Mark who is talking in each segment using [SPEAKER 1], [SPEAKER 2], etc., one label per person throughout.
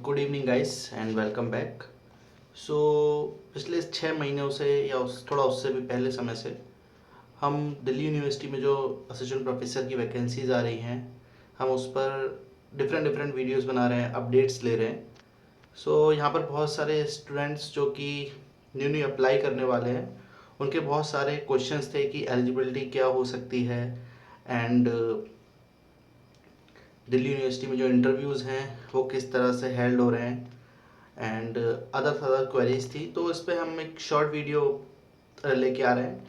[SPEAKER 1] Good evening guys and welcome back. So पिछले 6 महीनों से या थोड़ा उससे भी पहले समय से हम दिल्ली यूनिवर्सिटी में जो असिस्टेंट प्रोफेसर की वैकेंसीज आ रही हैं, हम उस पर डिफरेंट डिफरेंट वीडियोस बना रहे हैं, अपडेट्स ले रहे हैं। सो यहाँ पर बहुत सारे स्टूडेंट्स जो कि न्यू न्यू अप्लाई करने वाले हैं, उनके बहुत सारे क्वेश्चंस थे कि एलिजिबिलिटी क्या हो सकती है एंड दिल्ली यूनिवर्सिटी में जो इंटरव्यूज़ हैं वो किस तरह से हेल्ड हो रहे हैं एंड अदर क्वेरीज थी। तो इस पर हम एक शॉर्ट वीडियो लेके आ रहे हैं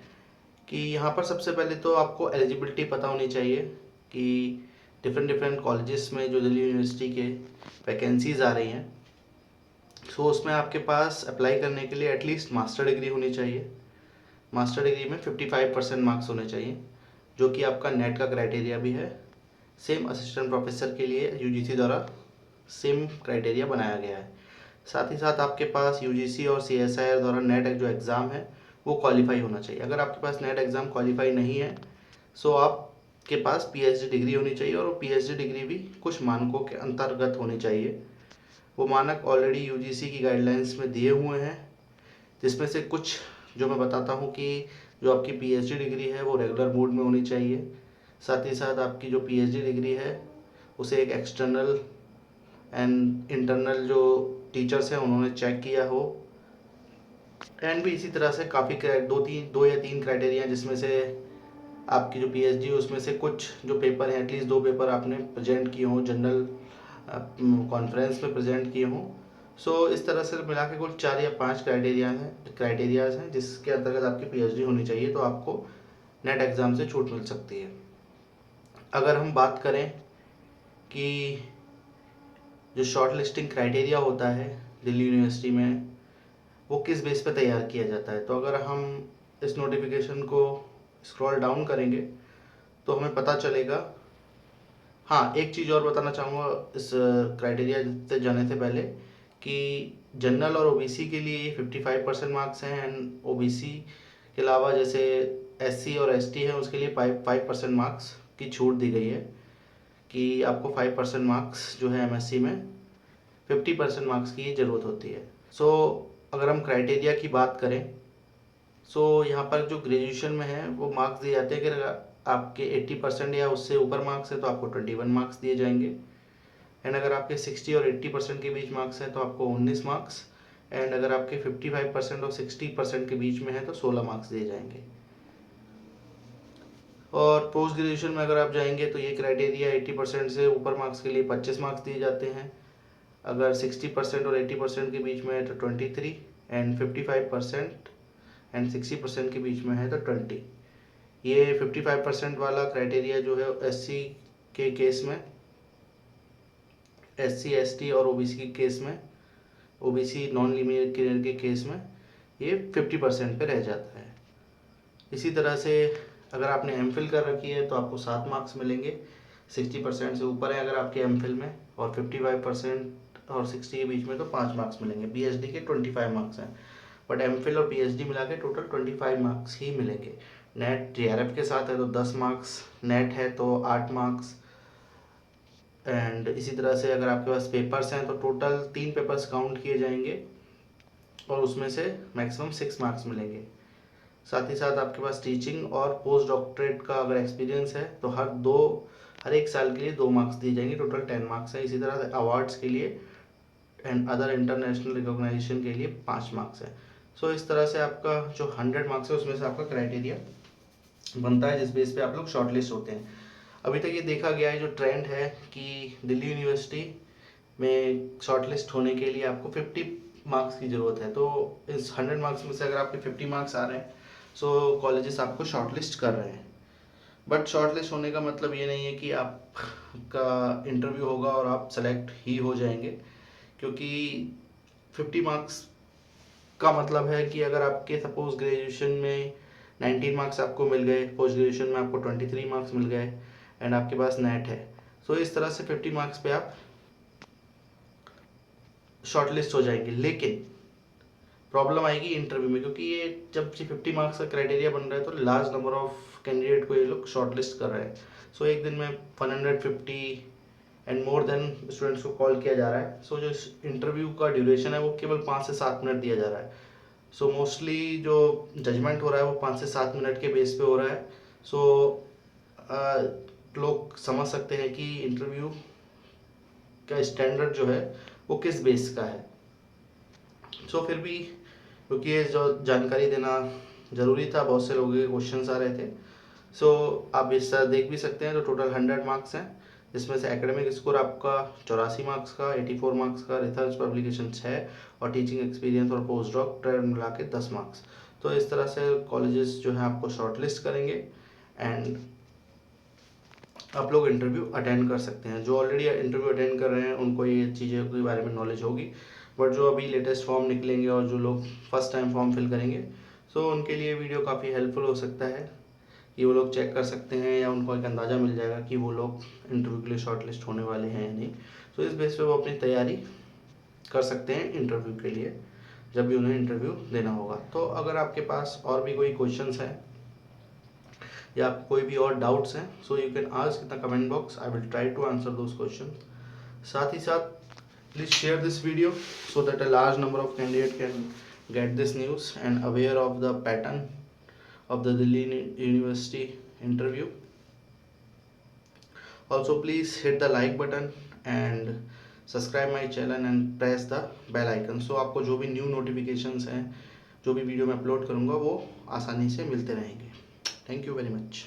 [SPEAKER 1] कि यहाँ पर सबसे पहले तो आपको एलिजिबिलिटी पता होनी चाहिए कि डिफरेंट डिफरेंट कॉलेजेस में जो दिल्ली यूनिवर्सिटी के वैकेंसीज आ रही हैं, सो उसमें आपके पास अप्लाई करने के लिए एटलीस्ट मास्टर डिग्री होनी चाहिए। मास्टर डिग्री में 55% मार्क्स होने चाहिए, जो कि आपका नेट का क्राइटेरिया भी है। सेम असिस्टेंट प्रोफेसर के लिए यूजीसी द्वारा सेम क्राइटेरिया बनाया गया है। साथ ही साथ आपके पास यूजीसी और सीएसआईआर द्वारा नेट जो एग्ज़ाम है वो क्वालिफाई होना चाहिए। अगर आपके पास नेट एग्ज़ाम क्वालिफाई नहीं है, सो आपके पास पीएचडी डिग्री होनी चाहिए, और वो पीएचडी डिग्री भी कुछ मानकों के अंतर्गत होनी चाहिए। वो मानक ऑलरेडी यूजीसी की गाइडलाइंस में दिए हुए हैं, जिसमें से कुछ जो मैं बताता हूँ कि जो आपकी पीएचडी डिग्री है वो रेगुलर मोड में होनी चाहिए। साथ ही साथ आपकी जो पीएचडी डिग्री है उसे एक एक्सटर्नल एंड इंटरनल जो टीचर्स हैं उन्होंने चेक किया हो। एंड भी इसी तरह से काफ़ी दो या तीन क्राइटेरिया हैं, जिसमें से आपकी जो पीएचडी है उसमें से कुछ जो पेपर हैं, एटलीस्ट 2 पेपर आपने प्रेजेंट किए हों, जनरल कॉन्फ्रेंस में प्रेजेंट किए हों। सो इस तरह से मिला के कुल 4 या 5 क्राइटेरियाज हैं जिसके अंतर्गत आपकी पीएचडी होनी चाहिए, तो आपको नेट एग्ज़ाम से छूट मिल सकती है। अगर हम बात करें कि जो शॉर्ट लिस्टिंग क्राइटेरिया होता है दिल्ली यूनिवर्सिटी में, वो किस बेस पे तैयार किया जाता है, तो अगर हम इस नोटिफिकेशन को स्क्रॉल डाउन करेंगे तो हमें पता चलेगा। हाँ, एक चीज़ और बताना चाहूँगा इस क्राइटेरिया से जाने से पहले कि जनरल और ओबीसी के लिए 55% मार्क्स हैं, एंड ओबीसी के अलावा जैसे एससी और एसटी है उसके लिए 5% मार्क्स की छूट दी गई है कि आपको 5% मार्क्स जो है एमएससी में 50% मार्क्स की ज़रूरत होती है। सो अगर हम क्राइटेरिया की बात करें, सो यहाँ पर जो ग्रेजुएशन में है वो मार्क्स दिए जाते हैं कि अगर आपके 80% या उससे ऊपर मार्क्स है तो आपको 21 मार्क्स दिए जाएंगे, एंड अगर आपके 60 और 80% के बीच मार्क्स है तो आपको 19 मार्क्स, एंड अगर आपके 55% और 60% के बीच में है तो 16 मार्क्स दिए जाएंगे। और पोस्ट ग्रेजुएशन में अगर आप जाएंगे तो ये क्राइटेरिया 80% से ऊपर मार्क्स के लिए 25 मार्क्स दिए जाते हैं, अगर 60% और 80% के बीच में है तो 23, एंड 55% एंड 60% के बीच में है तो 20। ये 55% वाला क्राइटेरिया जो है एससी के केस में, एससी एसटी और ओबीसी के केस में, ओबीसी नॉन लीनियर करियर के केस में ये 50% पे रह जाता है। इसी तरह से अगर आपने एमफिल कर रखी है तो आपको 7 मार्क्स मिलेंगे, 60% से ऊपर है अगर आपके एमफिल में, और 55% और 60 के बीच में तो 5 मार्क्स मिलेंगे। पीएचडी के 25 मार्क्स हैं, बट एमफिल और पीएचडी मिला के टोटल 25 मार्क्स ही मिलेंगे। नेट जेआरएफ के साथ है तो 10 मार्क्स, नेट है तो 8 मार्क्स, एंड इसी तरह से अगर आपके पास पेपर्स हैं तो टोटल 3 पेपर्स काउंट किए जाएंगे और उसमें से मैक्सिमम 6 मार्क्स मिलेंगे। साथ ही साथ आपके पास टीचिंग और पोस्ट डॉक्टरेट का अगर एक्सपीरियंस है तो हर एक साल के लिए 2 मार्क्स दिए जाएंगे, टोटल 10 मार्क्स है। इसी तरह अवार्ड्स के लिए एंड अदर इंटरनेशनल रिकॉग्नाइजेशन के लिए 5 मार्क्स है। सो इस तरह से आपका जो 100 मार्क्स है उसमें से आपका क्राइटेरिया बनता है, जिस बेस पे आप लोग शॉर्टलिस्ट होते हैं। अभी तक ये देखा गया है जो ट्रेंड है कि दिल्ली यूनिवर्सिटी में शॉर्टलिस्ट होने के लिए आपको 50 मार्क्स की ज़रूरत है, तो इस 100 मार्क्स में से अगर आपके 50 मार्क्स आ रहे हैं सो कॉलेजेस आपको शॉर्टलिस्ट कर रहे हैं। बट शॉर्टलिस्ट होने का मतलब ये नहीं है कि आपका इंटरव्यू होगा और आप सेलेक्ट ही हो जाएंगे, क्योंकि 50 मार्क्स का मतलब है कि अगर आपके सपोज ग्रेजुएशन में 19 मार्क्स आपको मिल गए, पोस्ट ग्रेजुएशन में आपको 23 मार्क्स मिल गए, एंड आपके पास नेट है, सो इस तरह से 50 मार्क्स पे आप शॉर्टलिस्ट हो जाएंगे। लेकिन प्रॉब्लम आएगी इंटरव्यू में, क्योंकि ये जब 50 मार्क्स का क्राइटेरिया बन रहा है तो लार्ज नंबर ऑफ कैंडिडेट को ये लोग शॉर्टलिस्ट कर रहे हैं। सो एक दिन में 150 एंड मोर देन स्टूडेंट्स को कॉल किया जा रहा है। सो जो इंटरव्यू का ड्यूरेशन है वो केवल 5 से 7 मिनट दिया जा रहा है। सो मोस्टली जो जजमेंट हो रहा है वो 5 से 7 मिनट के बेस पे हो रहा है। सो लोग समझ सकते हैं कि इंटरव्यू का स्टैंडर्ड जो है वो किस बेस का है। सो फिर भी क्योंकि ये जो जानकारी देना ज़रूरी था, बहुत से लोगों के क्वेश्चंस आ रहे थे। सो आप इस तरह देख भी सकते हैं। तो टोटल 100 मार्क्स हैं, जिसमें से एकेडमिक स्कोर आपका 84 मार्क्स का, 84 मार्क्स का, रिसर्च पब्लिकेशन 6 और टीचिंग एक्सपीरियंस और पोस्ट डॉक मिला के 10 मार्क्स। तो इस तरह से कॉलेजेस जो हैं आपको शॉर्टलिस्ट करेंगे एंड आप लोग इंटरव्यू अटेंड कर सकते हैं। जो ऑलरेडी इंटरव्यू अटेंड कर रहे हैं उनको ये चीज़ों के बारे में नॉलेज होगी, बट जो अभी लेटेस्ट फॉर्म निकलेंगे और जो लोग फर्स्ट टाइम फॉर्म फिल करेंगे, सो उनके लिए वीडियो काफ़ी हेल्पफुल हो सकता है कि वो लोग चेक कर सकते हैं या उनको एक अंदाज़ा मिल जाएगा कि वो लोग इंटरव्यू के लिए शॉर्ट लिस्ट होने वाले हैं या नहीं। सो इस बेस पे वो अपनी तैयारी कर सकते हैं इंटरव्यू के लिए, जब भी उन्हें इंटरव्यू देना होगा। तो अगर आपके पास और भी कोई क्वेश्चंस हैं या आपको कोई भी और डाउट्स हैं, so you can ask in the comment box, I will try to answer those question. साथ ही साथ please share this video so that a large number of candidate can get this news and aware of the pattern of the Delhi University interview. Also please hit the like button and subscribe my channel and press the bell icon, so आपको जो भी new notifications हैं, जो भी video मैं upload करूँगा वो आसानी से मिलते रहेंगे। Thank you very much.